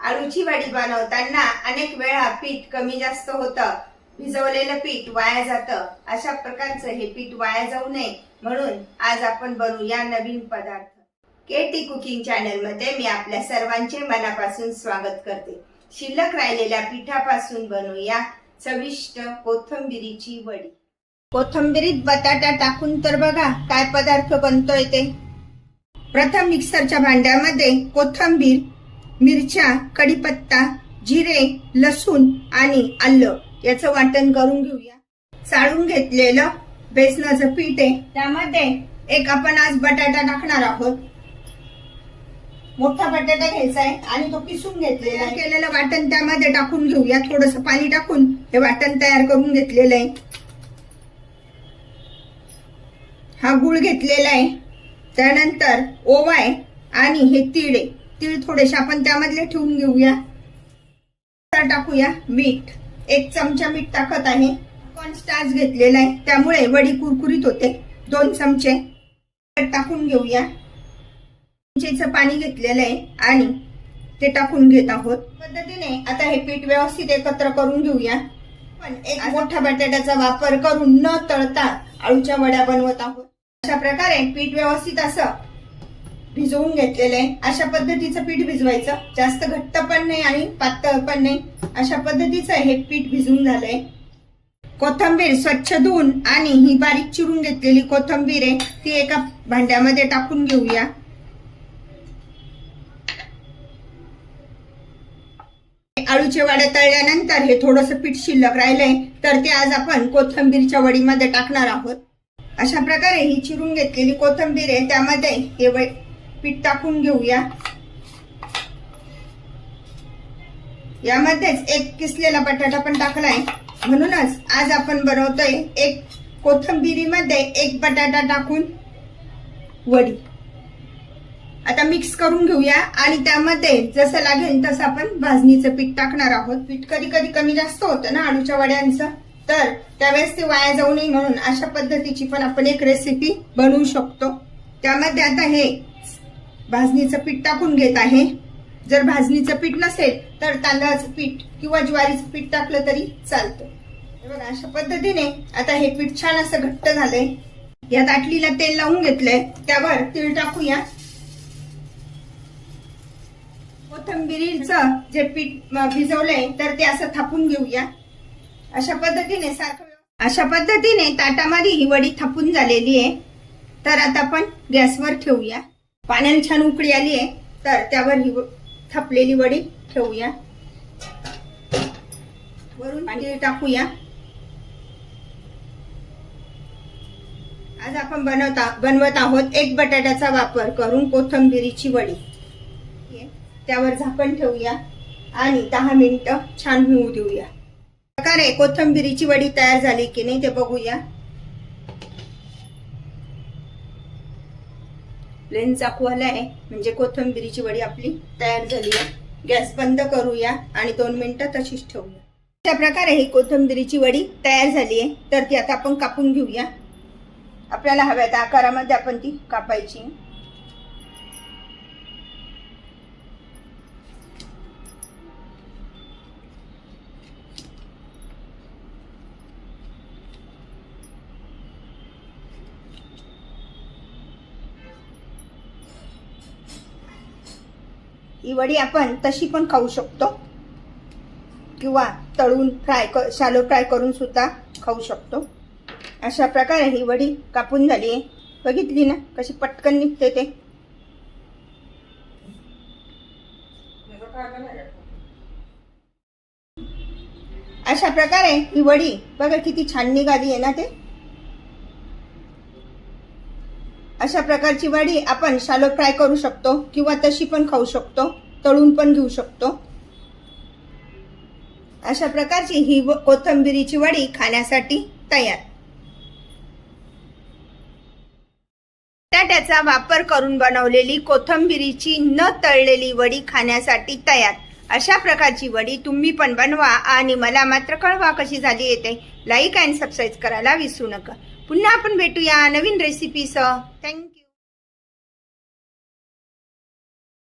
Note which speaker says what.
Speaker 1: आळूची वडी बनवताना अनेक वेळा पीठ कमी जास्त होतं, भिजवलेलं पीठ वाया जातं। अशा प्रकारचं हे पीठ वाया जाऊ नये म्हणून आज आपण बनवूया नवीन पदार्थ। केटी कुकिंग चॅनल मध्ये मी आपल्या सर्वांचे मनापासून स्वागत करते। शिल्लक राहिलेल्या पिठापासून बनवूया चविष्ट कोथिंबीरीची वडी। कोथिंबीरीत बटाटा टाकून तर बघा काय पदार्थ बनतोय ते। प्रथम मिक्सरच्या भांड्यामध्ये कोथिंबीर, मिरच्या, कढीपत्ता, जिरे, लसूण आणि आलं याचं वाटण करून घेऊया। चाळून घेतलेलं बेसनाचं पीठ आहे, त्यामध्ये एक आपण आज बटाटा टाकणार आहोत। मोठा बटाटा घ्यायचा आहे आणि तो किसून घेतलेला आहे। केलेलं वाटण त्यामध्ये टाकून घेऊया। थोडंसं पाणी टाकून हे वाटण तयार करून घेतलेलं आहे। हा गूळ घेतलेला आहे, त्यानंतर ओवा आहे आणि हे तीळ आहे। तीळ थोडेसे आपण त्यामधले ठेवून घेऊया। टाकूया मीठ, 1 चमचा मीठ टाकत आहे। कॉर्न स्टार्च घेतलेला आहे, त्यामुळे वडी कुरकुरीत होते। 2 चमचे टाकून घेऊया। चमचेचं पाणी घेतलेलं आहे आणि ते टाकून घेत आहोत। पद्धतीने आता हे पीठ व्यवस्थित एकत्र करून घेऊया। पण एक मोठा बटाट्याचा वापर करून न तळता आळूच्या वड्या बनवत आहोत। अशा प्रकारे पीठ व्यवस्थित असं भिजवून घेतलेलं आहे। अशा पद्धतीचं पीठ भिजवायचं, जास्त घट्ट पण नाही आणि पातळ पण नाही, अशा पद्धतीचं हे पीठ भिजवून झालंय। कोथिंबीर स्वच्छ धुवून आणि ही बारीक चिरून घेतलेली कोथिंबीर आहे ती एका भांड्यामध्ये टाकून घेऊया। आळूचे वडे तळल्यानंतर हे थोडंसं पीठ शिल्लक राहिलंय तर ते आज आपण कोथिंबीरच्या वडीमध्ये टाकणार आहोत। अशा प्रकारे ही चिरून घेतलेली कोथिंबीर आहे, त्यामध्ये हे पीठ टाकून घेऊया। यामध्येच एक किसलेला बटाटा पण टाकलाय, म्हणूनच आज आपण बनवतोय एक कोथिंबीरीमध्ये 1 बटाटा टाकून वडी। आता मिक्स करून घेऊया आणि त्यामध्ये जसं लागेल तसं आपण भाजणीचं पीठ टाकणार आहोत। पीठ कधी कधी कमी जास्त होतं ना आळूच्या वड्यांचं, तर त्यावेळेस ते वाया जाऊ नये म्हणून अशा पद्धतीची पण आपण एक रेसिपी बनवू शकतो। त्यामध्ये आता हे भाजणीचं पीठ टाकून घेत आहे। जर भाजणीचं पीठ नसेल तर तांदळाचं पीठ किंवा ज्वारीचं पीठ टाकलं तरी चालतं। बघा अशा पद्धतीने आता हे पीठ छान असं घट्ट झालंय। या ताटलीला तेल लावून घेतलंय, त्यावर तीळ टाकूया। कोथिंबीरीचं जे पीठ भिजवलंय तर ते असं थापून घेऊया। अशा पद्धतीने ताटामध्ये ही वडी थापून झालेली आहे। तर आता आपण गॅसवर ठेवूया। पाण्याने छान उकळी आली आहे तर त्यावर ही थापलेली वडी ठेवूया। वरून तीळ टाकूया। आज आपण बनवत आहोत 1 बटाट्याचा वापर करून कोथिंबीरीची वडी। त्यावर झाकण ठेवूया आणि 10 मिनिटं छान होऊ देऊया। प्रकारे कोथिंबीरीची वडी तयार झाली की नाही ते बघूया। प्लेन चाकू आलाय म्हणजे कोथिंबीरीची वडी आपली तयार झाली आहे। गॅस बंद करूया आणि 2 मिनिटं तशीच ठेवूया। अशा प्रकारे ही कोथिंबीरीची वडी तयार झाली आहे, तर ती आता आपण कापून घेऊया। आपल्याला हव्या त्या आकारामध्ये आपण ती कापायची। ही वडी आपण तशी पण खाऊ शकतो किंवा तळून शालो फ्राय करून सुद्धा खाऊ शकतो। अशा प्रकारे ही वडी कापून झाली आहे। बघितली ना कशी पटकन निघते ते। अशा प्रकारे ही वडी बघा किती छान निघाली आहे ना ते। अशा प्रकारची वडी आपण शालो फ्राय करू शकतो किंवा तशी पण खाऊ शकतो, तळून पण घेऊ शकतो। अशा प्रकारची ही कोथिंबीरीची वडी खाण्यासाठी तयार। बटाट्याचा वापर करून बनवलेली कोथिंबीरीची न तळलेली वडी खाण्यासाठी तयार। अशा प्रकारची वडी तुम्ही पण बनवा आणि मला मात्र कळवा कशी झाली येते। लाईक आणि सबस्क्राइब करायला विसरू नका। पुन्हा आपण भेटूया नवीन रेसिपीसह। थँक्यू।